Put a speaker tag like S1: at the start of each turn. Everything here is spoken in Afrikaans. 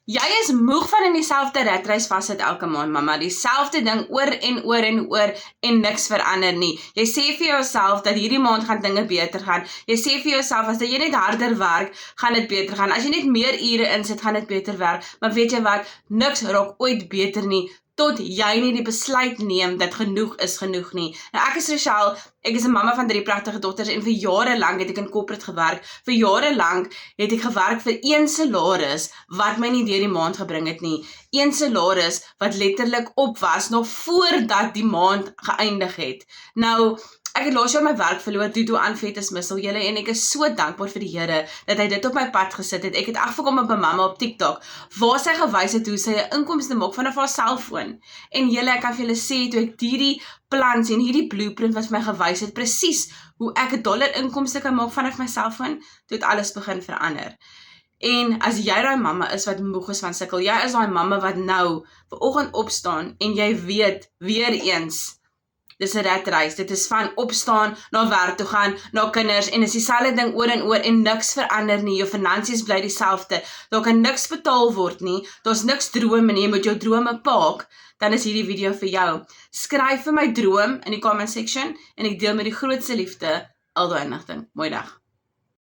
S1: Jy is moeg van in dieselfde ratreis vassit elke maand, mamma. Dieselfde ding oor en oor en oor en niks verander nie. Jy sê vir jouself dat hierdie maand gaan dinge beter gaan. Jy sê vir jouself as jy net harder werk, gaan dit beter gaan. As jy net meer ure insit, gaan dit beter werk. Maar weet jy wat? Niks raak ooit beter nie tot jy nie die besluit neem dat genoeg is genoeg nie. Nou ek is Rochelle, ek is 'n mamma van 3 pragtige dogters en vir jare lank het ek in corporate gewerk. Vir jare lank het ek gewerk vir een salaris wat my nie deur die maand gebring het nie. Een salaris wat letterlik op was nog voordat die maand geëindig het. Nou, ek het laas jaar my werk verloor toe aan fetusmissel julle en ek is so dankbaar vir die Here dat hy dit op my pad gesit het. Ek het afgekom op 'n mamma op TikTok waar sy gewys het hoe sy 'n inkomste maak vanaf haar selfoon. En julle, ek kan vir julle sê toe ek hierdie plans en hierdie blueprint wat my gewys het presies hoe ek $1 inkomste kan maak vanaf my selfoon, toe het alles begin verander. En as jy daai mamma is wat moeg is van sukkel, jy is daai mamma wat nou vanoggend opstaan en jy weet weer eens dis 'n ratreis, dit is van opstaan, na werk toe gaan, na kinders, en is dieselfde ding oor en niks verander nie, jou finansies bly dieselfde, daar kan niks betaal word nie, daar's niks drome nie, jy moet jou drome paak, dan is hierdie video vir jou. Skryf vir my droom in die comment section, en ek deel met die grootste liefde al daai inligting. Mooi dag.